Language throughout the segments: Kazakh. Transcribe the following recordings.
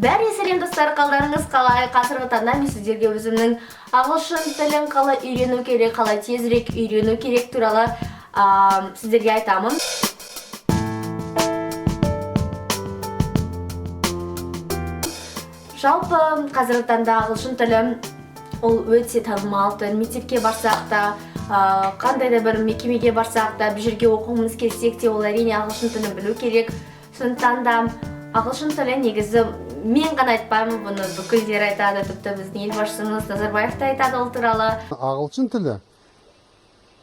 Бәрі сәлем достар, қалдарыңыз қалай? Қазіргі таңда мен сіздерге өзімнің ағылшын тілін қалай үйрену керек, қалай тезірек үйрену керек туралы сіздерге айтамын. Жалпы қазіргі таңда ағылшын тілі ол өте танымал тіл. Мектепке барсақ та, қандай да бір мекемеге барсақ та, бір жерге оқуымыз келсек те, ол әрине ағылшын тілін білу керек. Сондықтан да ағылшын тілі негізі мен ғана айтпаймын, бұны бүкілдер айтады, тіпті біздің елбасшымыз Назарбаев та айтады ол туралы. Ағылшын тілі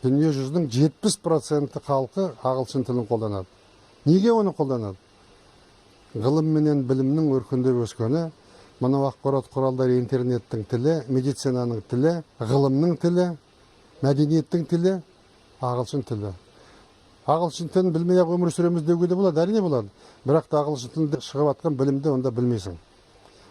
дүние жүзінің 70% халқы ағылшын тілін қолданады. Неге оны қолданады? Ғылым менен білімнің өркендеп өскені, мынау ақпарат құралдары интернеттің тілі, медицинаның тілі, ғылымның тілі, мәдениеттің тілі ағылшын тілі. Ағылшын тілін білмей-ақ өмір сүреміз деуге де болады, әрине болады. Бірақ та ағылшын тілінде шығып жатқан білімді онда білмейсің.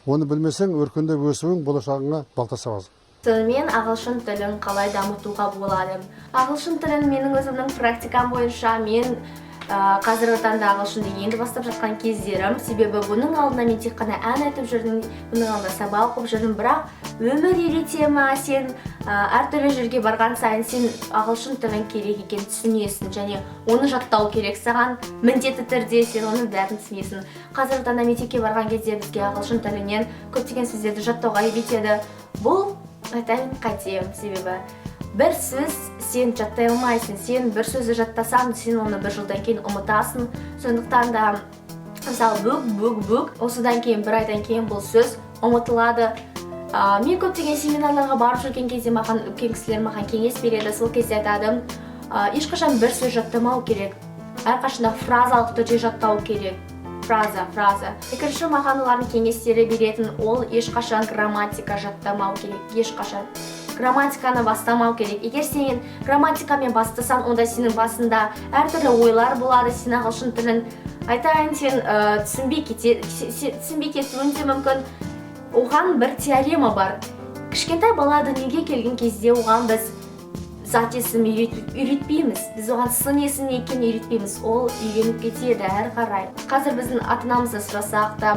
Оны білмесең, өркендеп өсуің болашағыңа балта сабасың. Сонымен ағылшын тілін қалай дамытуға болады? Ағылшын тілін менің өзімнің практикам бойынша мен қазіргі таңда ағылшынды енді бастап жатқан кездерім, себебі бұның алдына мен тек қана ән айтып жүрдім, бұның алдында сабақ оқып жүрдім, бірақ өмір үйрете ме, сен әртүрлі жерге барған сайын сен ағылшын тілін керек екенін түсінесің, және оны жаттау керек саған, міндетті түрде сен оның бәрін түсінесің. Қазіргі таңда мектепке барған кезде бізге ағылшын тілінен көптеген сөздерді жаттауға үйретеді. Бұл айтайын қате, себебі бір сөз сен жаттай алмайсың, сен бір сөзді жаттасаң, сен оны бір жылдан кейін ұмытасың. Сондықтан да, мысалы, бүк, осыдан кейін бір айдан кейін бұл сөз ұмытылады. Мен көптеген семинарларға барып жүрген кезде маған үлкен кісілер маған кеңес береді, сол кезде айтады, ешқашан бір сөз жаттамау керек, әрқашанда фразалық түрде жаттау керек. Фраза. Екінші маған олардың кеңестері беретін, ол ешқашан грамматика жаттамау керек, ешқашан. Грамматиканы бастамау керек. Егер сен грамматикамен бастасаң, онда сенің басында әртүрлі ойлар болады, сен ағылшын тілін айтайын, сен түсінбей кетуің де мүмкін. Оған бір теорема бар. Кішкентай бала дүниеге келген кезде оған біз зат есім үйретпейміз. Біз оған сын есім екенін үйретпейміз. Ол үйреніп кетеді әрі қарай. Қазір біздің ата-анамызды сұрасақ та,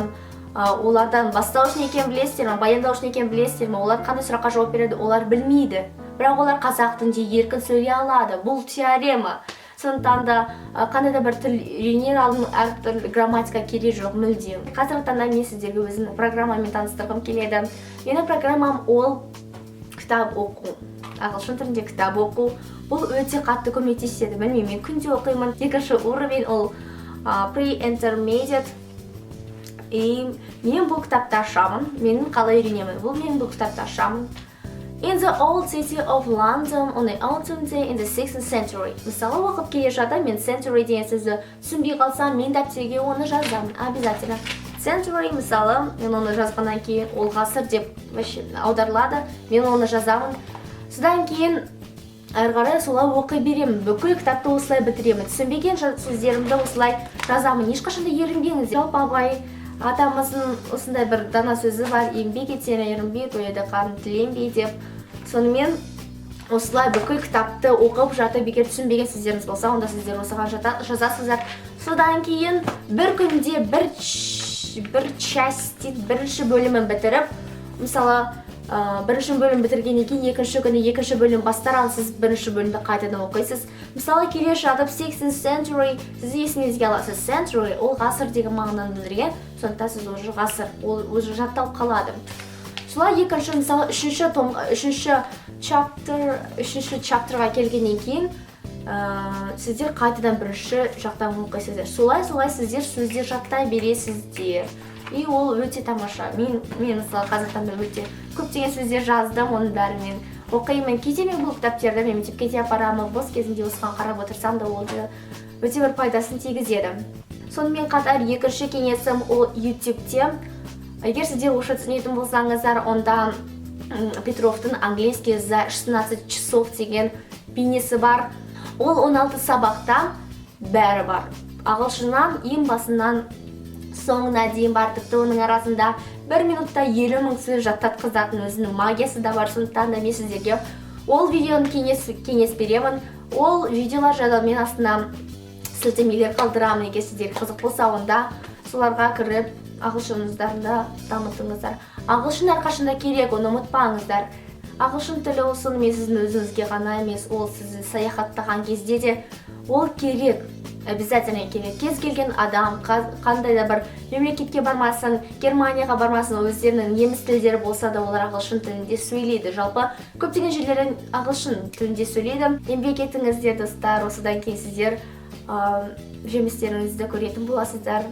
олардан бастауыш не екенін білесіздер ме, баяндауыш не екенін білесіздер ме, олар қандай сұраққа жауап береді, олар білмейді. Бірақ олар қазақ тілінде еркін сөйлей алады. Бұл теорема. Сондықтан да қандай да бір тіл үйренер алдын әртүрлі грамматика керек жоқ мүлдем. Қазіргі таңда мен сіздерге өзімнің программамен таныстырғым келеді. Менің программам ол кітап оқу. Ағылшын тілінде кітап оқу. Бұл өте қатты көмектеседі. Білмеймін, мен күнде оқимын. Екінші уровень ол pre-intermediate. Мен бұл кітапты ашамын. Менің қалай үйренемін? Мен бұл кітапты ашамын. In the old city of London on the autumn day in the 6th century. Мысалы, оқып келе жатыр, мен century деген сөзді түсінбей қалсам, мен дәптерге оны жазамын. Обязательно. Century, мысалы, мен оны жазғаннан кейін ол ғасыр деп аударылады. Мен оны жазамын. Содан кейін әрі қарай солай оқи беремін. Бүкіл кітапты осылай бітіремін. Түсінбеген сөздерімді осылай жазамын. Ешқашанда ерінбеңіз. Жалпы Абай атамыздың осындай бір дана сөзі бар, еңбек етсең ерінбей, тойды қарын тіленбей деп. Сонымен осылай бүкіл кітапты оқып жатып, егер түсінбеген сөздеріңіз болса, онда сіздер осыған жазасыздар. Содан кейін бір күнде бірінші бөлімін бітіріп, мысалы, бірінші бөлім бітіргеннен кейін екінші бөлім бастаран сіз бірінші бөлімді қайтадан оқисыз. Мысалы, келе жатып 6th century, сіз есіңізге аласыз. Century ол ғасыр деген мағынаны білдірген, сондықтан сіз уже ғасыр, ол уже жатталып қалады. Солай екінші, мысалы, үшінші чаптерға келгеннен кейін сіздер қайтадан бірінші жақтан оқисыздар. Солай сіздер сөздер жаттай бересіздер. И ол өте тамаша. Мен мысалы қазақтанда өте көптеген сөздер жаздым, оның бәрін мен оқимын. Кейде мен бұл кітаптерді мен мектепке де апарамын, бос кезінде осыған қарап отырсам да ол өте бір пайдасын тигізеді. Сонымен қатар екінші кеңесім ол YouTube-те. Егер сіздер орысша түсінетін болсаңыздар, онда Петровтың английский за 16 часов деген бейнесі бар. Ол 16 сабақта бәрі бар. Ағылшыннан ең басынан соңына дейін бар, тіпті оның арасында 1 минутта 50 мың сөз жаттатқызатын өзінің магиясы да бар. Сондықтан да мен сіздерге ол видеоны кеңес беремін. Ол видеолар жайлы мен астына сілтемелер қалдырамын. Егер сіздерге қызық болса, онда соларға кіріп ағылшыныңыздарды да дамытыңыздар. Ағылшын әрқашанда керек, оны ұмытпаңыздар. Ағылшын тілі ол сонымен сіздің өзіңізге ғана емес, ол сізді саяхаттаған кезде де ол керек, обязательно керек. Кез келген адам қандай да бір мемлекетке бармасын, Германияға бармасын, өздерінің неміс тілдері болса да олар ағылшын тілінде сөйлейді. Жалпы көптеген жерлерде ағылшын тілінде сөйлейді. Еңбек етіңіздер достар, осыдан кейін сіздер жемістеріңізді көретін боласыздар.